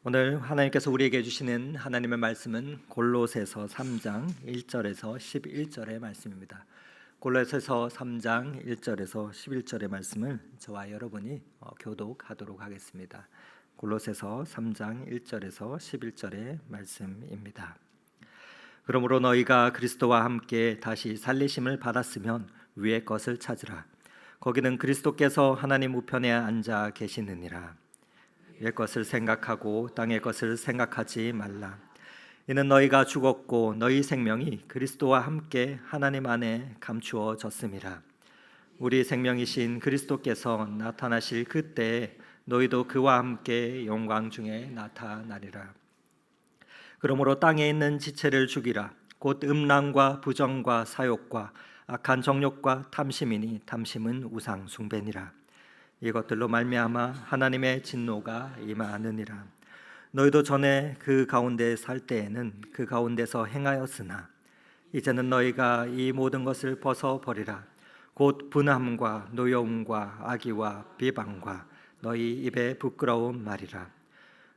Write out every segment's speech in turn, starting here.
오늘 하나님께서 우리에게 주시는 하나님의 말씀은 골로새서 3장 1절에서 11절의 말씀입니다. 골로새서 3장 1절에서 11절의 말씀을 저와 여러분이 교독하도록 하겠습니다. 골로새서 3장 1절에서 11절의 말씀입니다. 그러므로 너희가 그리스도와 함께 다시 살리심을 받았으면 위의 것을 찾으라. 거기는 그리스도께서 하나님 우편에 앉아 계시느니라. 위의 것을 생각하고 땅의 것을 생각하지 말라. 이는 너희가 죽었고 너희 생명이 그리스도와 함께 하나님 안에 감추어졌음이라. 우리 생명이신 그리스도께서 나타나실 그때에 너희도 그와 함께 영광 중에 나타나리라. 그러므로 땅에 있는 지체를 죽이라. 곧 음란과 부정과 사욕과 악한 정욕과 탐심이니 탐심은 우상 숭배니라. 이것들로 말미암아 하나님의 진노가 임하느니라. 너희도 전에 그 가운데 살 때에는 그 가운데서 행하였으나 이제는 너희가 이 모든 것을 벗어 버리라. 곧 분함과 노여움과 악의와 비방과 너희 입에 부끄러운 말이라.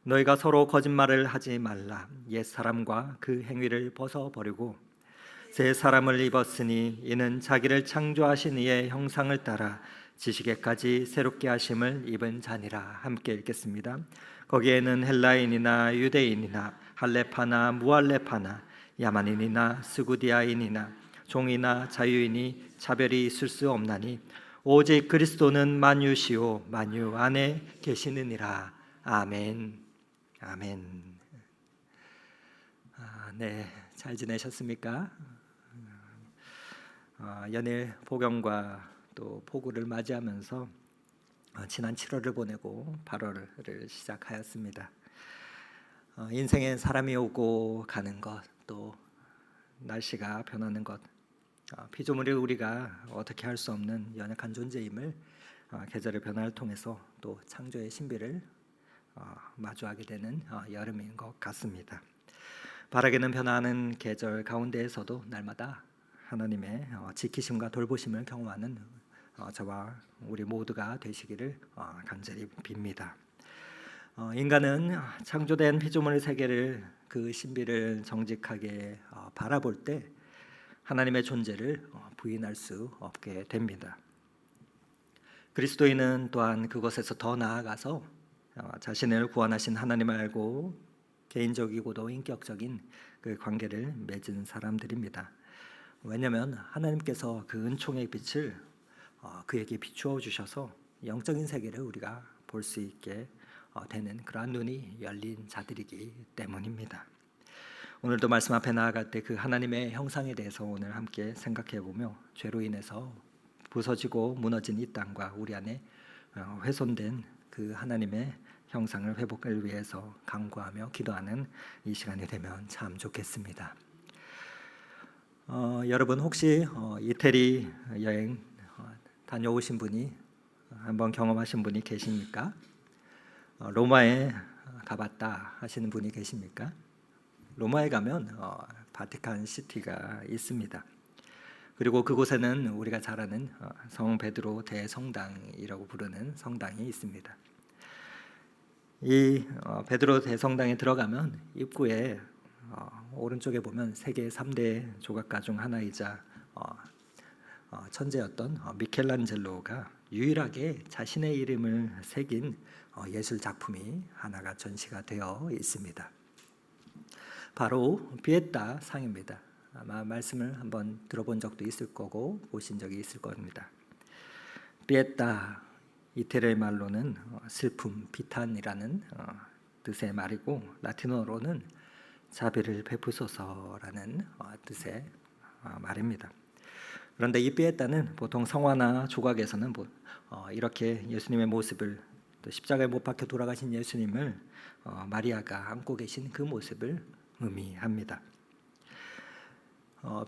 너희가 서로 거짓말을 하지 말라. 옛 사람과 그 행위를 벗어 버리고 새 사람을 입었으니 이는 자기를 창조하신 이의 형상을 따라 지식에까지 새롭게 하심을 입은 자니라. 함께 읽겠습니다. 거기에는 헬라인이나 유대인이나 할레파나 무할레파나 야만인이나 스구디아인이나 종이나 자유인이 차별이 있을 수 없나니 오직 그리스도는 만유시오 만유 안에 계시느니라. 아멘. 아멘. 네, 잘 지내셨습니까? 연일 복염과 또 폭우를 맞이하면서 지난 7월을 보내고 8월을 시작하였습니다. 인생엔 사람이 오고 가는 것, 또 날씨가 변하는 것, 피조물이 우리가 어떻게 할 수 없는 연약한 존재임을 계절의 변화를 통해서 또 창조의 신비를 마주하게 되는 여름인 것 같습니다. 바라게는 변화하는 계절 가운데에서도 날마다 하나님의 지키심과 돌보심을 경험하는 저와 우리 모두가 되시기를 간절히 빕니다. 인간은 창조된 피조물의 세계를 그 신비를 정직하게 바라볼 때 하나님의 존재를 부인할 수 없게 됩니다. 그리스도인은 또한 그것에서 더 나아가서 자신을 구원하신 하나님을 알고 개인적이고도 인격적인 그 관계를 맺은 사람들입니다. 왜냐하면 하나님께서 그 은총의 빛을 그에게 비추어 주셔서 영적인 세계를 우리가 볼 수 있게 되는 그러한 눈이 열린 자들이기 때문입니다. 오늘도 말씀 앞에 나아갈 때 그 하나님의 형상에 대해서 오늘 함께 생각해 보며 죄로 인해서 부서지고 무너진 이 땅과 우리 안에 훼손된 그 하나님의 형상을 회복을 위해서 간구하며 기도하는 이 시간이 되면 참 좋겠습니다. 여러분 혹시 이태리 여행 다녀오신 분이 한번 경험하신 분이 계십니까? 로마에 가봤다 하시는 분이 계십니까? 로마에 가면 바티칸 시티가 있습니다. 그리고 그곳에는 우리가 잘 아는 성 베드로 대성당이라고 부르는 성당이 있습니다. 이 베드로 대성당에 들어가면 입구에 오른쪽에 보면 세계 3대 조각가 중 하나이자 천재였던 미켈란젤로가 유일하게 자신의 이름을 새긴 예술 작품이 하나가 전시가 되어 있습니다. 바로 비에타 상입니다. 아마 말씀을 한번 들어본 적도 있을 거고 보신 적이 있을 겁니다. 비에타 이태리 말로는 슬픔, 비탄이라는 뜻의 말이고 라틴어로는 자비를 베푸소서라는 뜻의 말입니다. 그런데 이 비에타는 보통 성화나 조각에서는 이렇게 예수님의 모습을, 또 십자가에 못 박혀 돌아가신 예수님을 마리아가 안고 계신 그 모습을 의미합니다.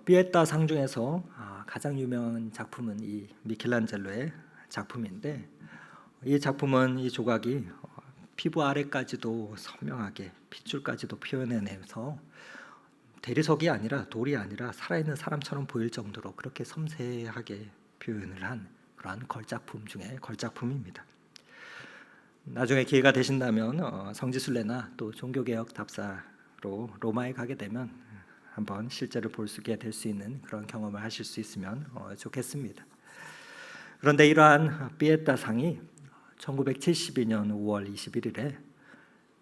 비에타 상 중에서 가장 유명한 작품은 이 미켈란젤로의 작품인데, 이 작품은 이 조각이 피부 아래까지도 선명하게 핏줄까지도 표현해내서 대리석이 아니라 돌이 아니라 살아있는 사람처럼 보일 정도로 그렇게 섬세하게 표현을 한 그러한 걸작품 중에 걸작품입니다. 나중에 기회가 되신다면 성지순례나 또 종교개혁 답사로 로마에 가게 되면 한번 실제로 볼 수 있게 될 수 있는 그런 경험을 하실 수 있으면 좋겠습니다. 그런데 이러한 피에타상이 1972년 5월 21일에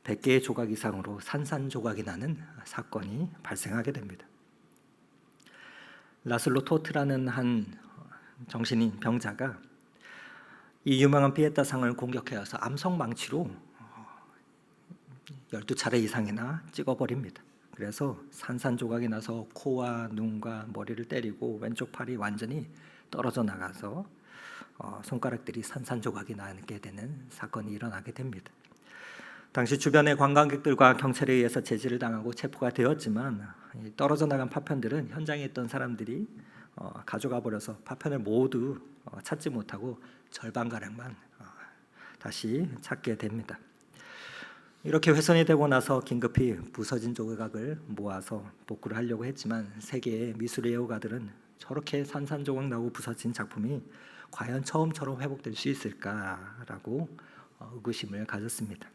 100개의 조각 이상으로 산산조각이 나는 사건이 발생하게 됩니다. 라슬로 토트라는 한 정신인 병자가 이 유명한 피에타상을 공격해와서 암석망치로 12차례 이상이나 찍어버립니다. 그래서 산산조각이 나서 코와 눈과 머리를 때리고 왼쪽 팔이 완전히 떨어져 나가서 손가락들이 산산조각이 나게 되는 사건이 일어나게 됩니다. 당시 주변의 관광객들과 경찰에 의해서 제지를 당하고 체포가 되었지만 떨어져 나간 파편들은 현장에 있던 사람들이 가져가 버려서 파편을 모두 찾지 못하고 절반가량만 다시 찾게 됩니다. 이렇게 훼손이 되고 나서 긴급히 부서진 조각을 모아서 복구를 하려고 했지만 세계의 미술 애호가들은 저렇게 산산조각 나고 부서진 작품이 과연 처음처럼 회복될 수 있을까라고 의구심을 가졌습니다.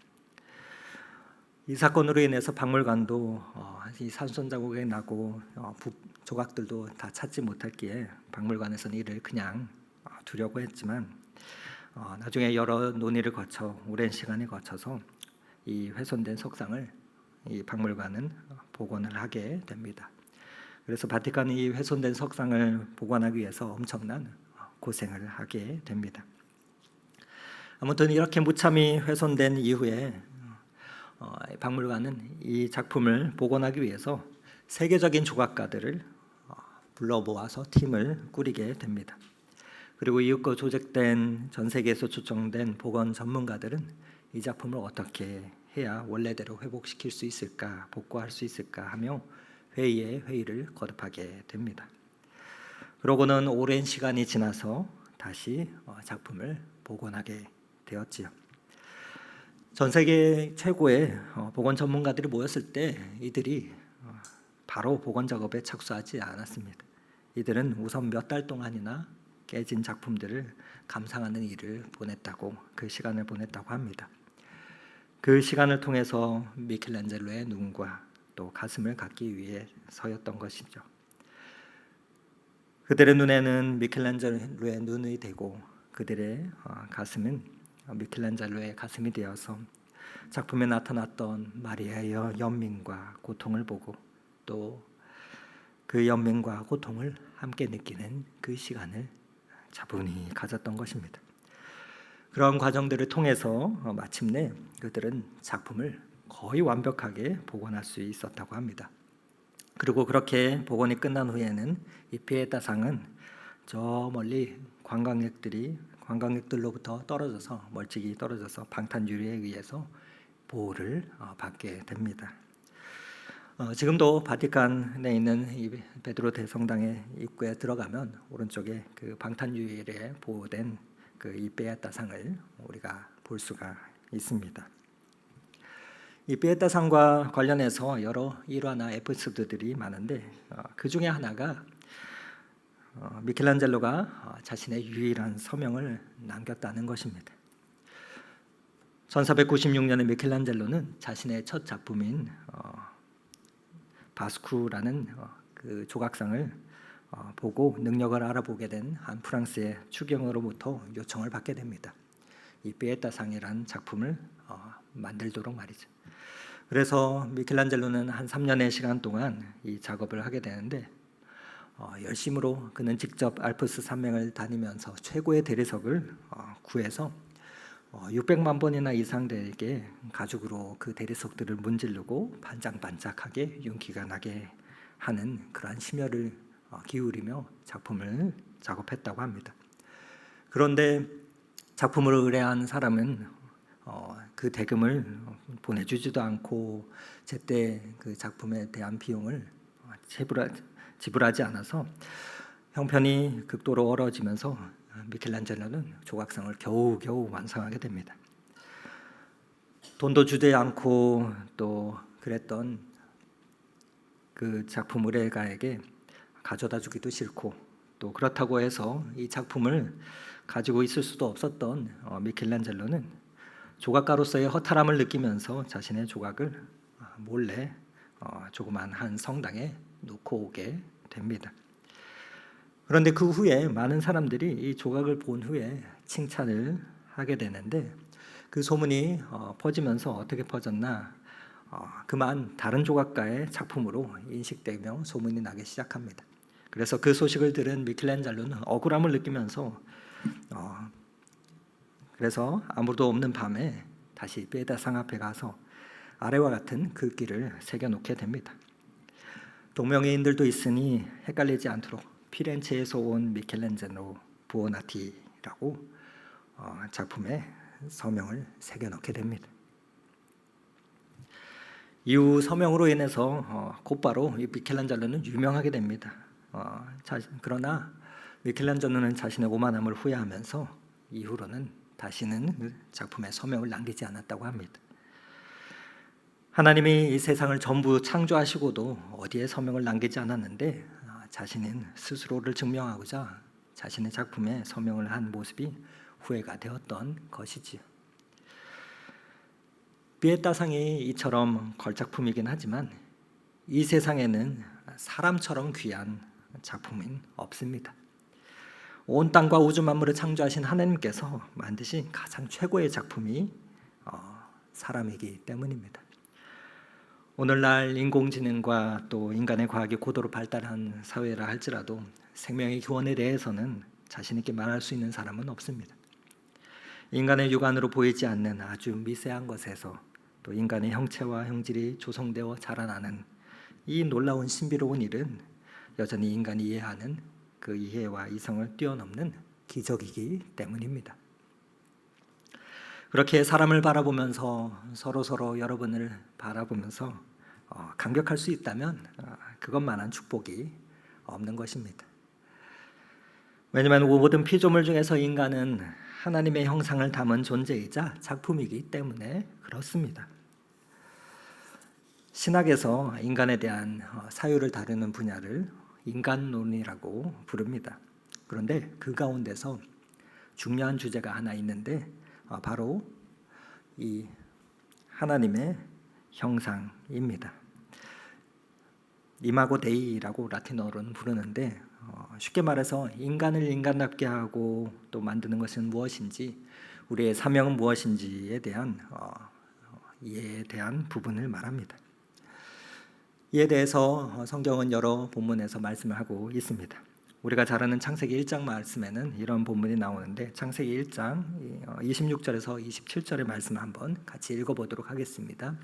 이 사건으로 인해서 박물관도 이 산손 자국이 나고 조각들도 다 찾지 못했기에 박물관에서는 이를 그냥 두려고 했지만 나중에 여러 논의를 거쳐 오랜 시간을 거쳐서 이 훼손된 석상을 이 박물관은 복원을 하게 됩니다. 그래서 바티칸이 이 훼손된 석상을 복원하기 위해서 엄청난 고생을 하게 됩니다. 아무튼 이렇게 무참히 훼손된 이후에 박물관은 이 작품을 복원하기 위해서 세계적인 조각가들을 불러 모아서 팀을 꾸리게 됩니다. 그리고 이윽고 조직된 전 세계에서 초청된 복원 전문가들은 이 작품을 어떻게 해야 원래대로 회복시킬 수 있을까, 복구할 수 있을까 하며 회의에 회의를 거듭하게 됩니다. 그러고는 오랜 시간이 지나서 다시 작품을 복원하게 되었지요. 전 세계 최고의 복원 전문가들이 모였을 때 이들이 바로 복원 작업에 착수하지 않았습니다. 이들은 우선 몇 달 동안이나 깨진 작품들을 감상하는 일을 보냈다고, 그 시간을 보냈다고 합니다. 그 시간을 통해서 미켈란젤로의 눈과 또 가슴을 갖기 위해서였던 것이죠. 그들의 눈에는 미켈란젤로의 눈이 되고 그들의 가슴은 미켈란젤로의 가슴이 되어서 작품에 나타났던 마리아의 연민과 고통을 보고 또 그 연민과 고통을 함께 느끼는 그 시간을 차분히 가졌던 것입니다. 그런 과정들을 통해서 마침내 그들은 작품을 거의 완벽하게 복원할 수 있었다고 합니다. 그리고 그렇게 복원이 끝난 후에는 이 피에타상은 저 멀리 관광객들로부터 떨어져서 멀찍이 떨어져서 방탄유리에 의해서 보호를 받게 됩니다. 지금도 바티칸에 있는 이 베드로 대성당의 입구에 들어가면 오른쪽에 그 방탄유리에 보호된 그 이 피에타상을 우리가 볼 수가 있습니다. 이 피에타상과 관련해서 여러 일화나 에피소드들이 많은데 그 중에 하나가 미켈란젤로가 자신의 유일한 서명을 남겼다는 것입니다. 1496년에 미켈란젤로는 자신의 첫 작품인 바스쿠라는 그 조각상을 보고 능력을 알아보게 된 한 프랑스의 추경으로부터 요청을 받게 됩니다. 이 피에타상이라는 작품을 만들도록 말이죠. 그래서 미켈란젤로는 한 3년의 시간 동안 이 작업을 하게 되는데 열심으로 그는 직접 알프스 산맥을 다니면서 최고의 대리석을 구해서 600만 번이나 이상 되게 가죽으로 그 대리석들을 문지르고 반짝반짝하게 윤기가 나게 하는 그러한 심혈을 기울이며 작품을 작업했다고 합니다. 그런데 작품을 의뢰한 사람은 그 대금을 보내주지도 않고 제때 그 작품에 대한 비용을 지불하지 않아서 형편이 극도로 어려워지면서 미켈란젤로는 조각상을 겨우겨우 완성하게 됩니다. 돈도 주지 않고 또 그랬던 그 작품 의뢰가에게 가져다 주기도 싫고 또 그렇다고 해서 이 작품을 가지고 있을 수도 없었던 미켈란젤로는 조각가로서의 허탈함을 느끼면서 자신의 조각을 몰래 조그만 한 성당에 놓고 오게 됩니다. 그런데 그 후에 많은 사람들이 이 조각을 본 후에 칭찬을 하게 되는데 그 소문이 퍼지면서 어떻게 퍼졌나? 그만 다른 조각가의 작품으로 인식되며 소문이 나기 시작합니다. 그래서 그 소식을 들은 미켈란젤로는 억울함을 느끼면서 그래서 아무도 없는 밤에 다시 피에타 상 앞에 가서 아래와 같은 글귀를 새겨놓게 됩니다. 동명이인들도 있으니 헷갈리지 않도록 피렌체에서 온 미켈란젤로 부오나티라고 작품에 서명을 새겨넣게 됩니다. 이후 서명으로 인해서 곧바로 이 미켈란젤로는 유명하게 됩니다. 그러나 미켈란젤로는 자신의 오만함을 후회하면서 이후로는 다시는 그 작품에 서명을 남기지 않았다고 합니다. 하나님이 이 세상을 전부 창조하시고도 어디에 서명을 남기지 않았는데 자신은 스스로를 증명하고자 자신의 작품에 서명을 한 모습이 후회가 되었던 것이지요. 피에타상이 이처럼 걸작품이긴 하지만 이 세상에는 사람처럼 귀한 작품은 없습니다. 온 땅과 우주 만물을 창조하신 하나님께서 만드신 가장 최고의 작품이 사람이기 때문입니다. 오늘날 인공지능과 또 인간의 과학이 고도로 발달한 사회라 할지라도 생명의 기원에 대해서는 자신 있게 말할 수 있는 사람은 없습니다. 인간의 육안으로 보이지 않는 아주 미세한 것에서 또 인간의 형체와 형질이 조성되어 자라나는 이 놀라운 신비로운 일은 여전히 인간이 이해하는 그 이해와 이성을 뛰어넘는 기적이기 때문입니다. 그렇게 사람을 바라보면서 서로 여러분을 바라보면서 감격할 수 있다면 그것만한 축복이 없는 것입니다. 왜냐하면 모든 피조물 중에서 인간은 하나님의 형상을 담은 존재이자 작품이기 때문에 그렇습니다. 신학에서 인간에 대한 사유를 다루는 분야를 인간론이라고 부릅니다. 그런데 그 가운데서 중요한 주제가 하나 있는데 바로 이 하나님의 형상입니다. 이마고 데이라고 라틴어로는 부르는데 쉽게 말해서 인간을 인간답게 하고 또 만드는 것은 무엇인지, 우리의 사명은 무엇인지에 대한 이해에 대한 부분을 말합니다. 이에 대해서 성경은 여러 본문에서 말씀을 하고 있습니다. 우리가 잘 아는 창세기 1장 말씀에는 이런 본문이 나오는데 창세기 1장 26절에서 27절의 말씀을 한번 같이 읽어보도록 하겠습니다.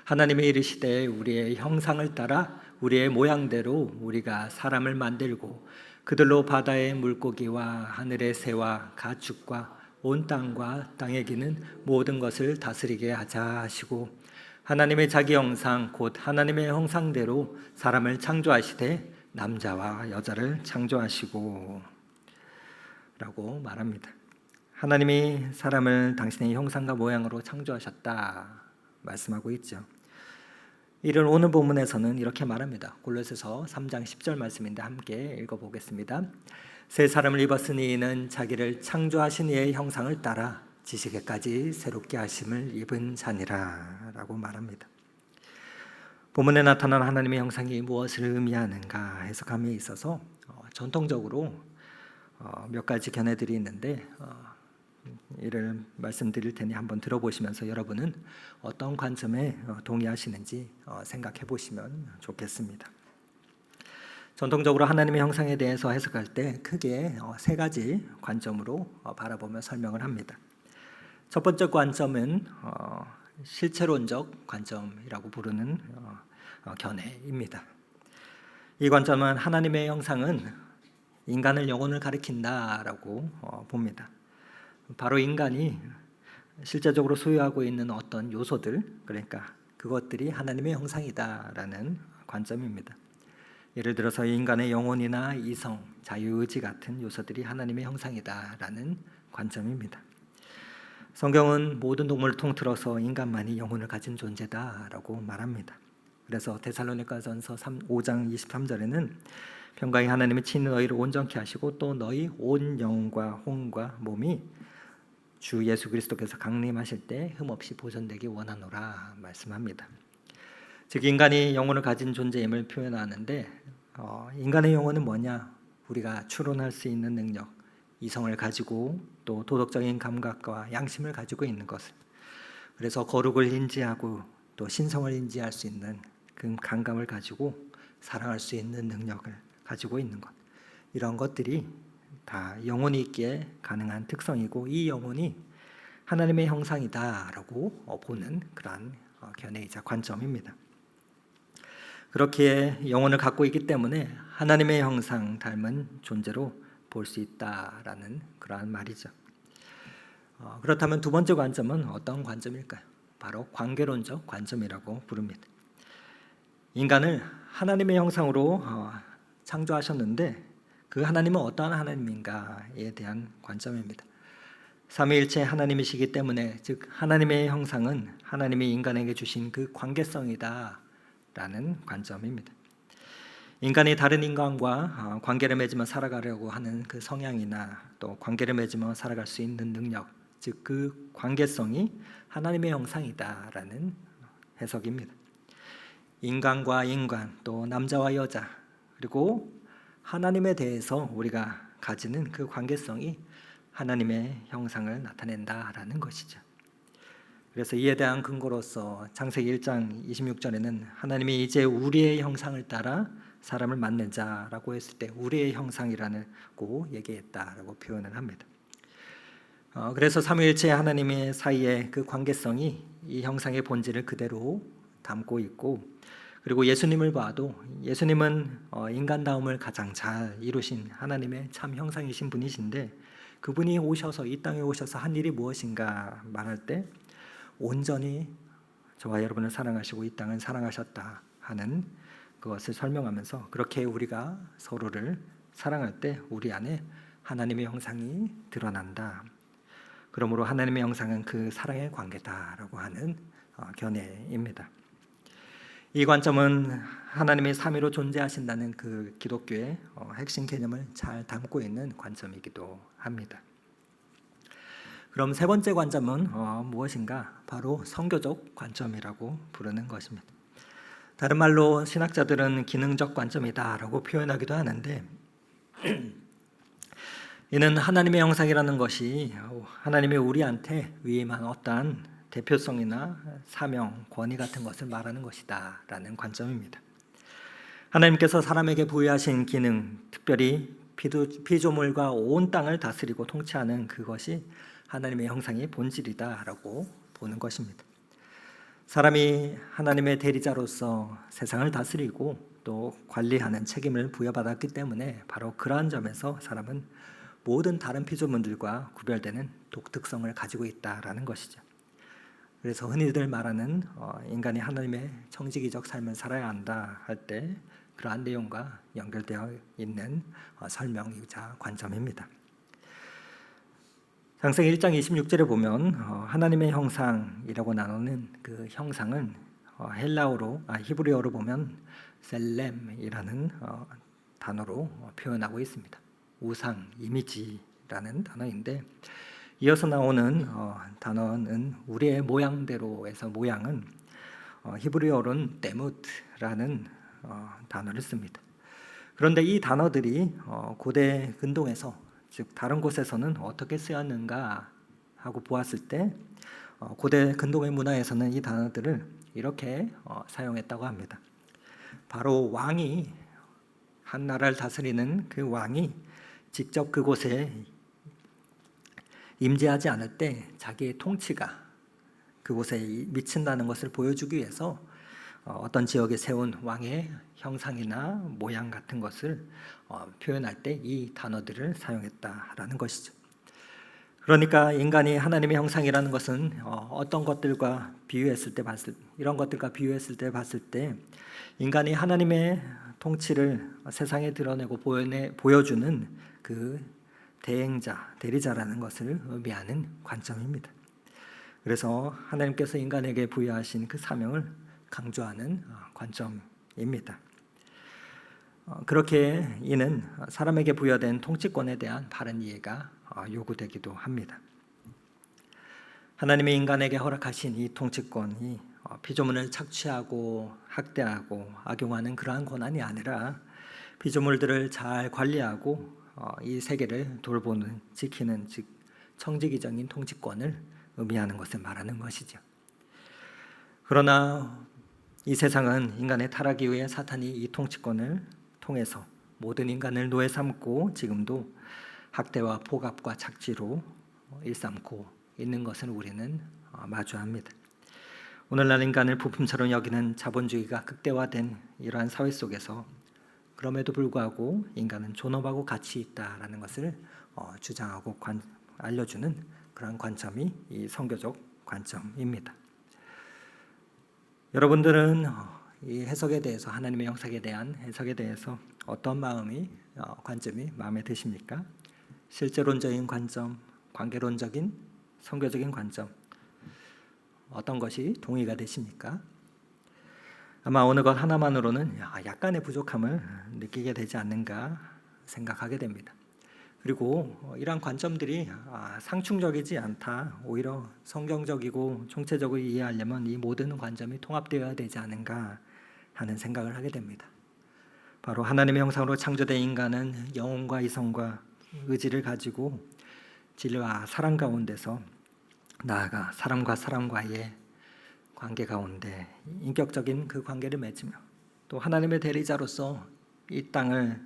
하나님이 이르시되 우리의 형상을 따라 우리의 모양대로 우리가 사람을 만들고 그들로 바다의 물고기와 하늘의 새와 가축과 온 땅과 땅에 기는 모든 것을 다스리게 하자 하시고 하나님의 자기 형상 곧 하나님의 형상대로 사람을 창조하시되 남자와 여자를 창조하시고 라고 말합니다. 하나님이 사람을 당신의 형상과 모양으로 창조하셨다 말씀하고 있죠. 이를 오늘 본문에서는 이렇게 말합니다. 골로새서 3장 10절 말씀인데 함께 읽어보겠습니다. 새 사람을 입었으니 이는 자기를 창조하신 이의 형상을 따라 지식에까지 새롭게 하심을 입은 자니라 라고 말합니다. 본문에 나타난 하나님의 형상이 무엇을 의미하는가 해석함에 있어서 전통적으로 몇 가지 견해들이 있는데 이를 말씀드릴 테니 한번 들어보시면서 여러분은 어떤 관점에 동의하시는지 생각해 보시면 좋겠습니다. 전통적으로 하나님의 형상에 대해서 해석할 때 크게 세 가지 관점으로 바라보며 설명을 합니다. 첫 번째 관점은 실체론적 관점이라고 부르는 견해입니다. 이 관점은 하나님의 형상은 인간을 영혼을 가리킨다라고 봅니다. 바로 인간이 실제적으로 소유하고 있는 어떤 요소들, 그러니까 그것들이 하나님의 형상이다라는 관점입니다. 예를 들어서 인간의 영혼이나 이성, 자유의지 같은 요소들이 하나님의 형상이다라는 관점입니다. 성경은 모든 동물을 통틀어서 인간만이 영혼을 가진 존재다라고 말합니다. 그래서 데살로니가전서 5장 23절에는 평강의 하나님이 친히 너희를 온전케 하시고 또 너희 온 영과 혼과 몸이 주 예수 그리스도께서 강림하실 때 흠없이 보존되기 원하노라 말씀합니다. 즉 인간이 영혼을 가진 존재임을 표현하는데 인간의 영혼은 뭐냐? 우리가 추론할 수 있는 능력, 이성을 가지고 또 도덕적인 감각과 양심을 가지고 있는 것을, 그래서 거룩을 인지하고 또 신성을 인지할 수 있는 그 감감을 가지고 사랑할 수 있는 능력을 가지고 있는 것, 이런 것들이 다 영혼이 있기에 가능한 특성이고 이 영혼이 하나님의 형상이다라고 보는 그러한 견해이자 관점입니다. 그렇게 영혼을 갖고 있기 때문에 하나님의 형상 닮은 존재로 볼 수 있다라는 그러한 말이죠. 그렇다면 두 번째 관점은 어떤 관점일까요? 바로 관계론적 관점이라고 부릅니다. 인간을 하나님의 형상으로 창조하셨는데 그 하나님은 어떠한 하나님인가에 대한 관점입니다. 삼위일체 하나님이시기 때문에 즉 하나님의 형상은 하나님이 인간에게 주신 그 관계성이다 라는 관점입니다. 인간이 다른 인간과 관계를 맺으며 살아가려고 하는 그 성향이나 또 관계를 맺으며 살아갈 수 있는 능력, 즉 그 관계성이 하나님의 형상이다라는 해석입니다. 인간과 인간, 또 남자와 여자, 그리고 하나님에 대해서 우리가 가지는 그 관계성이 하나님의 형상을 나타낸다라는 것이죠. 그래서 이에 대한 근거로서 창세기 1장 26절에는 하나님이 이제 우리의 형상을 따라 사람을 만든 자라고 했을 때 우리의 형상이라고 얘기했다라고 표현을 합니다. 그래서 삼위일체 하나님의 사이에 그 관계성이 이 형상의 본질을 그대로 담고 있고, 그리고 예수님을 봐도 예수님은 인간다움을 가장 잘 이루신 하나님의 참 형상이신 분이신데 그분이 오셔서 이 땅에 오셔서 한 일이 무엇인가 말할 때 온전히 저와 여러분을 사랑하시고 이 땅을 사랑하셨다 하는 그것을 설명하면서 그렇게 우리가 서로를 사랑할 때 우리 안에 하나님의 형상이 드러난다. 그러므로 하나님의 형상은 그 사랑의 관계다라고 하는 견해입니다. 이 관점은 하나님이 삼위로 존재하신다는 그 기독교의 핵심 개념을 잘 담고 있는 관점이기도 합니다. 그럼 세 번째 관점은 무엇인가? 바로 성교적 관점이라고 부르는 것입니다. 다른 말로 신학자들은 기능적 관점이다라고 표현하기도 하는데 이는 하나님의 형상이라는 것이 하나님이 우리한테 위임한 어떠한 대표성이나 사명, 권위 같은 것을 말하는 것이다 라는 관점입니다. 하나님께서 사람에게 부여하신 기능, 특별히 피조물과 온 땅을 다스리고 통치하는 그것이 하나님의 형상의 본질이다라고 보는 것입니다. 사람이 하나님의 대리자로서 세상을 다스리고 또 관리하는 책임을 부여받았기 때문에 바로 그러한 점에서 사람은 모든 다른 피조물들과 구별되는 독특성을 가지고 있다라는 것이죠. 그래서 흔히들 말하는 인간이 하나님의 청지기적 삶을 살아야 한다 할 때 그러한 내용과 연결되어 있는 설명이자 관점입니다. 창세기 1장 26절에 보면 하나님의 형상이라고 나누는 그 형상은 히브리어로 보면 셀렘이라는 단어로 표현하고 있습니다. 우상, 이미지라는 단어인데 이어서 나오는 단어는 우리의 모양대로에서 모양은 히브리어로는 데무트라는 단어를 씁니다. 그런데 이 단어들이 고대 근동에서 즉 다른 곳에서는 어떻게 쓰였는가 하고 보았을 때 고대 근동의 문화에서는 이 단어들을 이렇게 사용했다고 합니다. 바로 왕이 한 나라를 다스리는 그 왕이 직접 그곳에 임재하지 않을 때 자기의 통치가 그곳에 미친다는 것을 보여주기 위해서 어떤 지역에 세운 왕의 형상이나 모양 같은 것을 표현할 때 이 단어들을 사용했다라는 것이죠. 그러니까 인간이 하나님의 형상이라는 것은 어떤 것들과 비유했을 때 이런 것들과 비유했을 때 봤을 때 인간이 하나님의 통치를 세상에 드러내고 보여주는 그 대행자, 대리자라는 것을 의미하는 관점입니다. 그래서 하나님께서 인간에게 부여하신 그 사명을 강조하는 관점입니다. 그렇게 이는 사람에게 부여된 통치권에 대한 바른 이해가 요구되기도 합니다. 하나님의 인간에게 허락하신 이 통치권이 피조물을 착취하고 학대하고 악용하는 그러한 권한이 아니라 피조물들을 잘 관리하고 이 세계를 돌보는 지키는 즉 청지기적인 통치권을 의미하는 것을 말하는 것이죠. 그러나 이 세상은 인간의 타락 이후에 사탄이 이 통치권을 통해서 모든 인간을 노예 삼고 지금도 학대와 폭압과 착취로 일삼고 있는 것을 우리는 마주합니다. 오늘날 인간을 부품처럼 여기는 자본주의가 극대화된 이러한 사회 속에서 그럼에도 불구하고 인간은 존엄하고 가치 있다라는 것을 주장하고 알려주는 그런 관점이 이 선교적 관점입니다. 여러분들은 이 해석에 대해서 하나님의 영상에 대한 해석에 대해서 어떤 관점이 마음에 드십니까? 실제론적인 관점, 관계론적인, 선교적인 관점 어떤 것이 동의가 되십니까? 아마 어느 것 하나만으로는 약간의 부족함을 느끼게 되지 않는가 생각하게 됩니다. 그리고 이러한 관점들이 상충적이지 않다, 오히려 성경적이고 총체적으로 이해하려면 이 모든 관점이 통합되어야 되지 않은가 하는 생각을 하게 됩니다. 바로 하나님의 형상으로 창조된 인간은 영혼과 이성과 의지를 가지고 진리와 사랑 가운데서 나아가 사람과 사람과의 관계 가운데 인격적인 그 관계를 맺으며 또 하나님의 대리자로서 이 땅을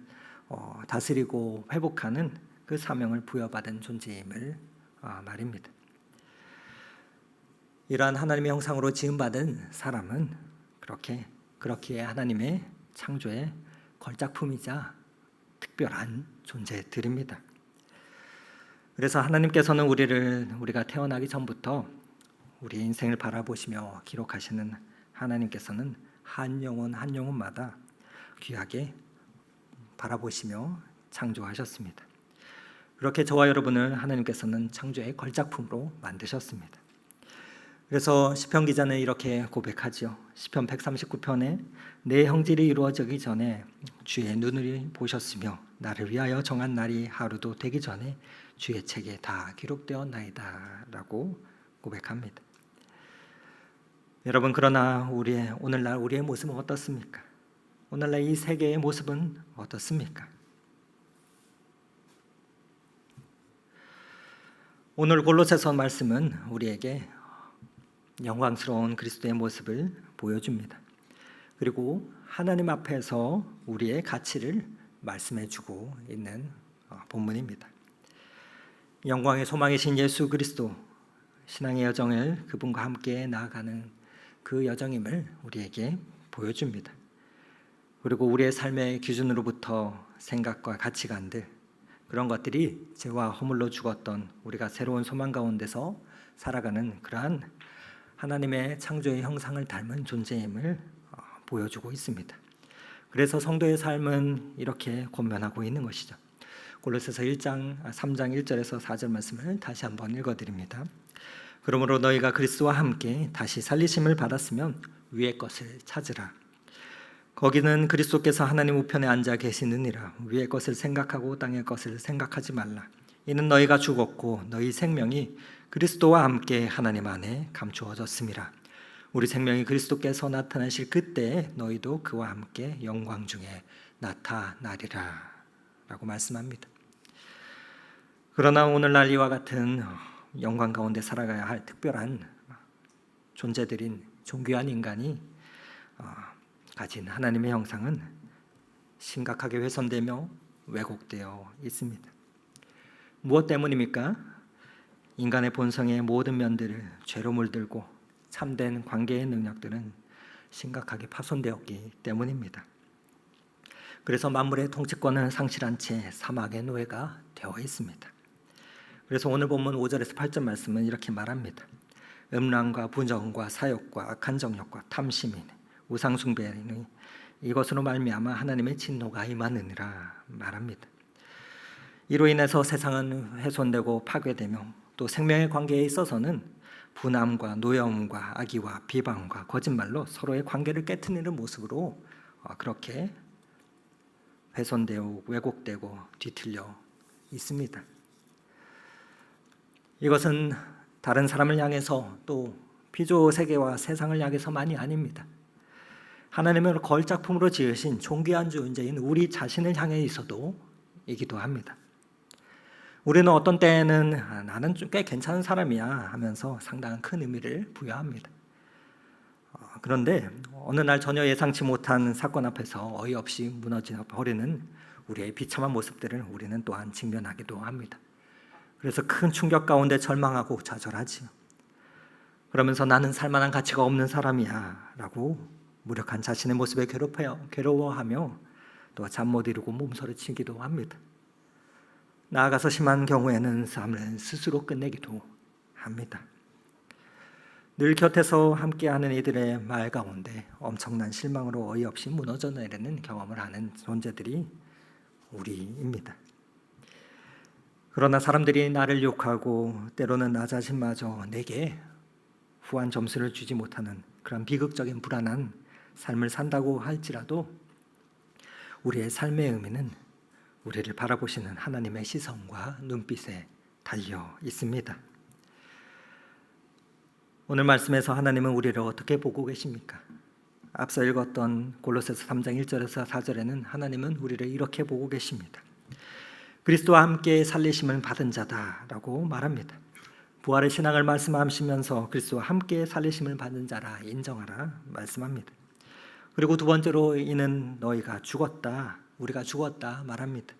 다스리고 회복하는 그 사명을 부여받은 존재임을 말입니다. 이러한 하나님의 형상으로 지음받은 사람은 그렇기에 하나님의 창조의 걸작품이자 특별한 존재들입니다. 그래서 하나님께서는 우리가 태어나기 전부터 우리 인생을 바라보시며 기록하시는 하나님께서는 한 영혼마다 귀하게 바라보시며 창조하셨습니다. 그렇게 저와 여러분을 하나님께서는 창조의 걸작품으로 만드셨습니다. 그래서 시편 기자는 이렇게 고백하죠. 시편 139편에 내 형질이 이루어지기 전에 주의 눈을 보셨으며 나를 위하여 정한 날이 하루도 되기 전에 주의 책에 다 기록되었나이다 라고 고백합니다. 여러분, 그러나 오늘날 우리의 모습은 어떻습니까? 오늘날 이 세계의 모습은 어떻습니까? 오늘 골로새서 말씀은 우리에게 영광스러운 그리스도의 모습을 보여줍니다. 그리고 하나님 앞에서 우리의 가치를 말씀해주고 있는 본문입니다. 영광의 소망이신 예수 그리스도, 신앙의 여정을 그분과 함께 나아가는 그 여정임을 우리에게 보여줍니다. 그리고 우리의 삶의 기준으로부터 생각과 가치관들, 그런 것들이 죄와 허물로 죽었던 우리가 새로운 소망 가운데서 살아가는 그러한 하나님의 창조의 형상을 닮은 존재임을 보여주고 있습니다. 그래서 성도의 삶은 이렇게 권면하고 있는 것이죠. 골로새서 3장 1절에서 4절 말씀을 다시 한번 읽어드립니다. 그러므로 너희가 그리스도와 함께 다시 살리심을 받았으면 위의 것을 찾으라. 거기는 그리스도께서 하나님 우편에 앉아 계시느니라. 위의 것을 생각하고 땅의 것을 생각하지 말라. 이는 너희가 죽었고 너희 생명이 그리스도와 함께 하나님 안에 감추어졌음이라. 우리 생명이 그리스도께서 나타나실 그때에 너희도 그와 함께 영광 중에 나타나리라 라고 말씀합니다. 그러나 오늘날 이와 같은 영광 가운데 살아가야 할 특별한 존재들인 존귀한 인간이 가진 하나님의 형상은 심각하게 훼손되며 왜곡되어 있습니다. 무엇 때문입니까? 인간의 본성의 모든 면들을 죄로 물들고 참된 관계의 능력들은 심각하게 파손되었기 때문입니다. 그래서 만물의 통치권을 상실한 채 사막의 노예가 되어 있습니다. 그래서 오늘 본문 5절에서 8절 말씀은 이렇게 말합니다. 음란과 부정과 사욕과 악한 정욕과 탐심이 우상 숭배니 이것으로 말미암아 하나님의 진노가 임하느니라 말합니다. 이로 인해서 세상은 훼손되고 파괴되며 또 생명의 관계에 있어서는 분함과 노여움과 악의와 비방과 거짓말로 서로의 관계를 깨트리는 모습으로 그렇게 훼손되고 왜곡되고 뒤틀려 있습니다. 이것은 다른 사람을 향해서 또 피조 세계와 세상을 향해서만이 아닙니다. 하나님을 걸작품으로 지으신 존귀한 존재인 우리 자신을 향해 있어도 이기도 합니다. 우리는 어떤 때에는 나는 좀 꽤 괜찮은 사람이야 하면서 상당한 큰 의미를 부여합니다. 그런데 어느 날 전혀 예상치 못한 사건 앞에서 어이없이 무너져 버리는 우리의 비참한 모습들을 우리는 또한 직면하기도 합니다. 그래서 큰 충격 가운데 절망하고 좌절하지요. 그러면서 나는 살만한 가치가 없는 사람이야 라고 무력한 자신의 모습에 괴로워하며 또 잠 못 이루고 몸서리치기도 합니다. 나아가서 심한 경우에는 삶을 스스로 끝내기도 합니다. 늘 곁에서 함께하는 이들의 말 가운데 엄청난 실망으로 어이없이 무너져 내리는 경험을 하는 존재들이 우리입니다. 그러나 사람들이 나를 욕하고 때로는 나 자신마저 내게 후한 점수를 주지 못하는 그런 비극적인 불안한 삶을 산다고 할지라도 우리의 삶의 의미는 우리를 바라보시는 하나님의 시선과 눈빛에 달려 있습니다. 오늘 말씀에서 하나님은 우리를 어떻게 보고 계십니까? 앞서 읽었던 골로새서 3장 1절에서 4절에는 하나님은 우리를 이렇게 보고 계십니다. 그리스도와 함께 살리심을 받은 자다라고 말합니다. 부활의 신앙을 말씀하시면서 그리스도와 함께 살리심을 받은 자라 인정하라 말씀합니다. 그리고 두 번째로 이는 너희가 죽었다, 우리가 죽었다 말합니다.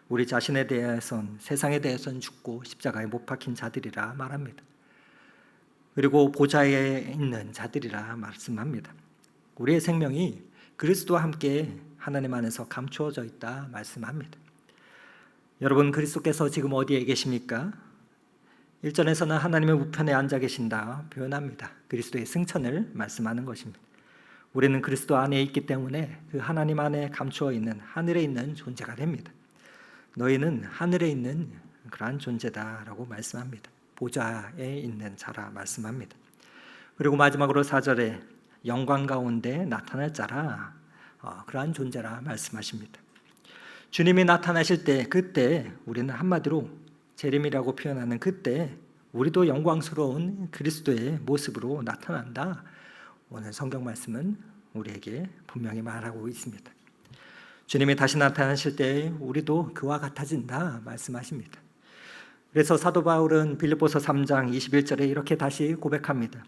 우리 자신에 대해선 세상에 대해선 죽고 십자가에 못 박힌 자들이라 말합니다. 그리고 보좌에 있는 자들이라 말씀합니다. 우리의 생명이 그리스도와 함께 하나님 안에서 감추어져 있다 말씀합니다. 여러분, 그리스도께서 지금 어디에 계십니까? 1절에서는 하나님의 우편에 앉아 계신다 표현합니다. 그리스도의 승천을 말씀하는 것입니다. 우리는 그리스도 안에 있기 때문에 그 하나님 안에 감추어 있는 하늘에 있는 존재가 됩니다. 너희는 하늘에 있는 그러한 존재다라고 말씀합니다. 보좌에 있는 자라 말씀합니다. 그리고 마지막으로 4절에 영광 가운데 나타날 자라, 그러한 존재라 말씀하십니다. 주님이 나타나실 때, 그때 우리는 한마디로 재림이라고 표현하는 그때 우리도 영광스러운 그리스도의 모습으로 나타난다. 오늘 성경 말씀은 우리에게 분명히 말하고 있습니다. 주님이 다시 나타나실 때 우리도 그와 같아진다 말씀하십니다. 그래서 사도 바울은 빌립보서 3장 21절에 이렇게 다시 고백합니다.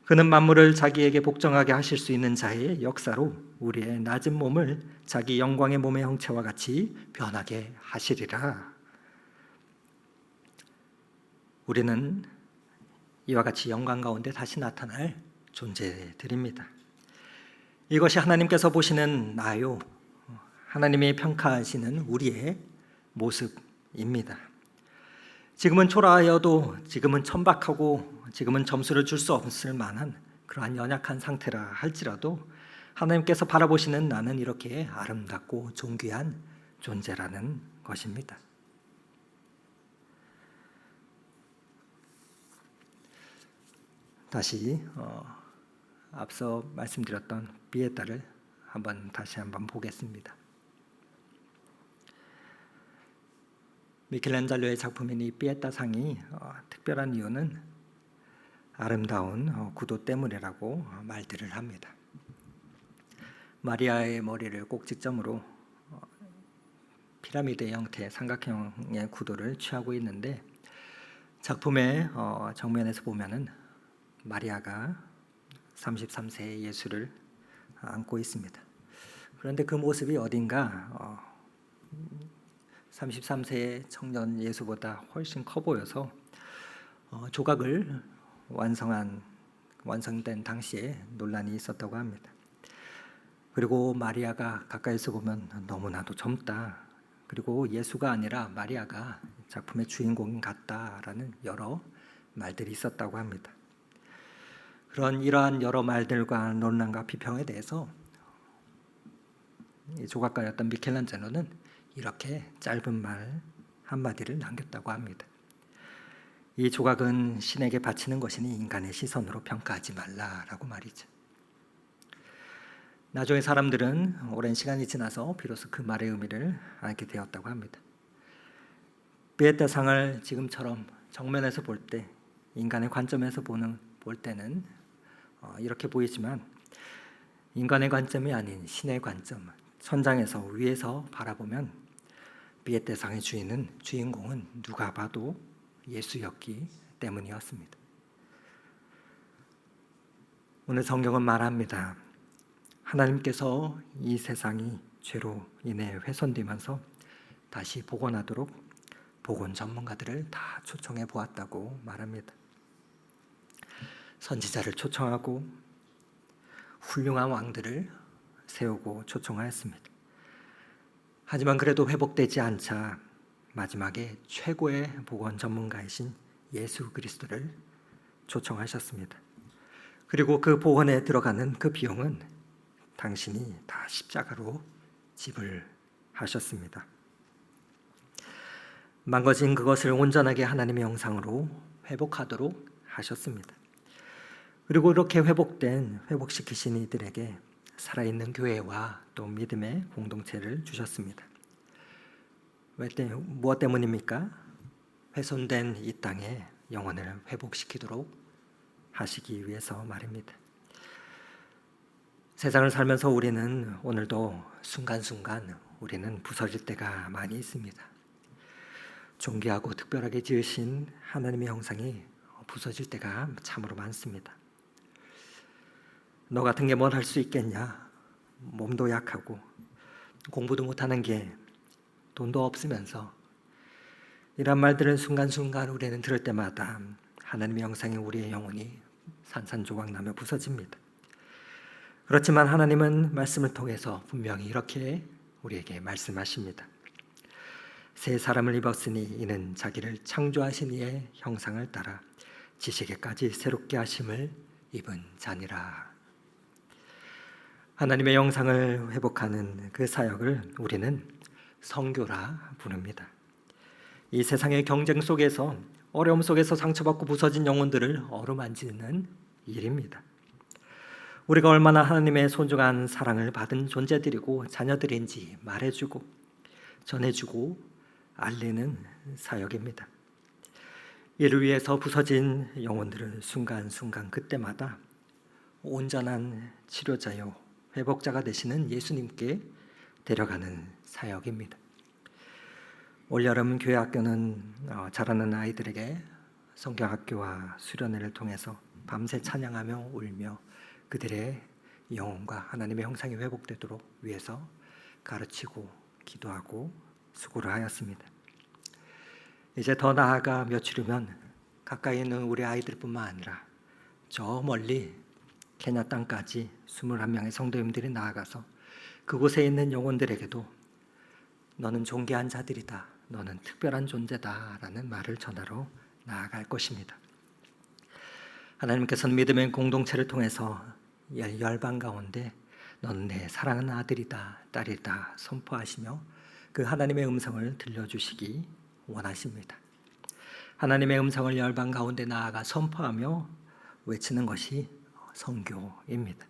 그는 만물을 자기에게 복종하게 하실 수 있는 자의 역사로 우리의 낮은 몸을 자기 영광의 몸의 형체와 같이 변하게 하시리라. 우리는 이와 같이 영광 가운데 다시 나타날 존재들입니다. 이것이 하나님께서 보시는 나요, 하나님이 평가하시는 우리의 모습입니다. 지금은 초라하여도, 지금은 천박하고, 지금은 점수를 줄 수 없을 만한 그러한 연약한 상태라 할지라도 하나님께서 바라보시는 나는 이렇게 아름답고 존귀한 존재라는 것입니다. 다시 앞서 말씀드렸던 비에타를 다시 한번 보겠습니다. 미켈란젤로의 작품인 이 피에타상이 특별한 이유는 아름다운 구도 때문이라고 말들을 합니다. 마리아의 머리를 꼭지점으로 피라미드 형태의 삼각형의 구도를 취하고 있는데, 작품의 정면에서 보면은 마리아가 33세의 예수를 안고 있습니다. 그런데 그 모습이 어딘가 33세의 청년 예수보다 훨씬 커 보여서 조각을 완성된 당시에 논란이 있었다고 합니다. 그리고 마리아가 가까이서 보면 너무나도 젊다, 그리고 예수가 아니라 마리아가 작품의 주인공 같다라는 여러 말들이 있었다고 합니다. 이러한 여러 말들과 논란과 비평에 대해서 조각가였던 미켈란젤로는 이렇게 짧은 말 한마디를 남겼다고 합니다. 이 조각은 신에게 바치는 것이니 인간의 시선으로 평가하지 말라라고 말이죠. 나중에 사람들은 오랜 시간이 지나서 비로소 그 말의 의미를 알게 되었다고 합니다. 비에타상을 지금처럼 정면에서 볼 때 인간의 관점에서 볼 때는 이렇게 보이지만 인간의 관점이 아닌 신의 관점, 천장에서 위에서 바라보면 비의 대상의 주인공은 누가 봐도 예수였기 때문이었습니다. 오늘 성경은 말합니다. 하나님께서 이 세상이 죄로 인해 훼손되면서 다시 복원하도록 복원 전문가들을 다 초청해 보았다고 말합니다. 선지자를 초청하고 훌륭한 왕들을 세우고 초청하였습니다. 하지만 그래도 회복되지 않자 마지막에 최고의 복원 전문가이신 예수 그리스도를 초청하셨습니다. 그리고 그 복원에 들어가는 그 비용은 당신이 다 십자가로 지불하셨습니다. 망가진 그것을 온전하게 하나님의 형상으로 회복하도록 하셨습니다. 그리고 이렇게 회복시키신 이들에게 살아있는 교회와 또 믿음의 공동체를 주셨습니다. 무엇 때문입니까? 훼손된 이 땅에 영혼을 회복시키도록 하시기 위해서 말입니다. 세상을 살면서 우리는 오늘도 순간순간 우리는 부서질 때가 많이 있습니다. 존귀하고 특별하게 지으신 하나님의 형상이 부서질 때가 참으로 많습니다. 너 같은 게 뭘 할 수 있겠냐? 몸도 약하고 공부도 못하는 게 돈도 없으면서 이런 말들을 순간순간 우리는 들을 때마다 하나님의 형상이 우리의 영혼이 산산조각나며 부서집니다. 그렇지만 하나님은 말씀을 통해서 분명히 이렇게 우리에게 말씀하십니다. 새 사람을 입었으니 이는 자기를 창조하신 이의 형상을 따라 지식에까지 새롭게 하심을 입은 자니라. 하나님의 형상을 회복하는 그 사역을 우리는 선교라 부릅니다. 이 세상의 경쟁 속에서 어려움 속에서 상처받고 부서진 영혼들을 어루만지는 일입니다. 우리가 얼마나 하나님의 소중한 사랑을 받은 존재들이고 자녀들인지 말해주고 전해주고 알리는 사역입니다. 이를 위해서 부서진 영혼들을 순간순간 그때마다 온전한 치료자요 회복자가 되시는 예수님께 데려가는 사역입니다. 올여름 교회학교는 자라는 아이들에게 성경학교와 수련회를 통해서 밤새 찬양하며 울며 그들의 영혼과 하나님의 형상이 회복되도록 위해서 가르치고 기도하고 수고를 하였습니다. 이제 더 나아가 며칠 후면 가까이 있는 우리 아이들뿐만 아니라 저 멀리 케냐 땅까지 21명의 성도님들이 나아가서 그곳에 있는 영혼들에게도 너는 존귀한 자들이다, 너는 특별한 존재다 라는 말을 전하러 나아갈 것입니다. 하나님께서는 믿음의 공동체를 통해서 열방 가운데 너는 내 사랑하는 아들이다, 딸이다 선포하시며 그 하나님의 음성을 들려주시기 원하십니다. 하나님의 음성을 열방 가운데 나아가 선포하며 외치는 것이 선교입니다.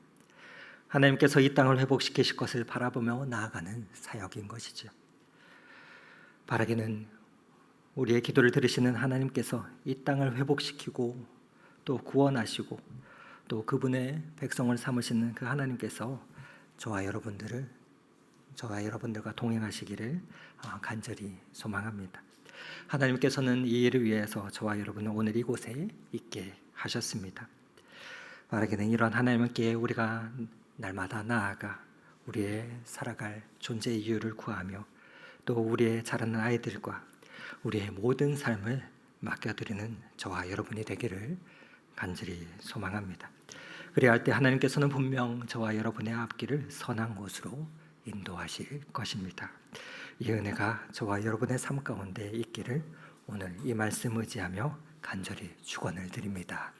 하나님께서 이 땅을 회복시키실 것을 바라보며 나아가는 사역인 것이죠. 바라기는 우리의 기도를 들으시는 하나님께서 이 땅을 회복시키고 또 구원하시고 또 그분의 백성을 삼으시는 그 하나님께서 저와 여러분들과 동행하시기를 간절히 소망합니다. 하나님께서는 이 일을 위해서 저와 여러분을 오늘 이곳에 있게 하셨습니다. 바라기는 이런 하나님께 우리가 날마다 나아가 우리의 살아갈 존재의 이유를 구하며 또 우리의 자라는 아이들과 우리의 모든 삶을 맡겨드리는 저와 여러분이 되기를 간절히 소망합니다. 그래야 할 때 하나님께서는 분명 저와 여러분의 앞길을 선한 곳으로 인도하실 것입니다. 이 은혜가 저와 여러분의 삶 가운데 있기를 오늘 이 말씀 의지하며 간절히 축원을 드립니다.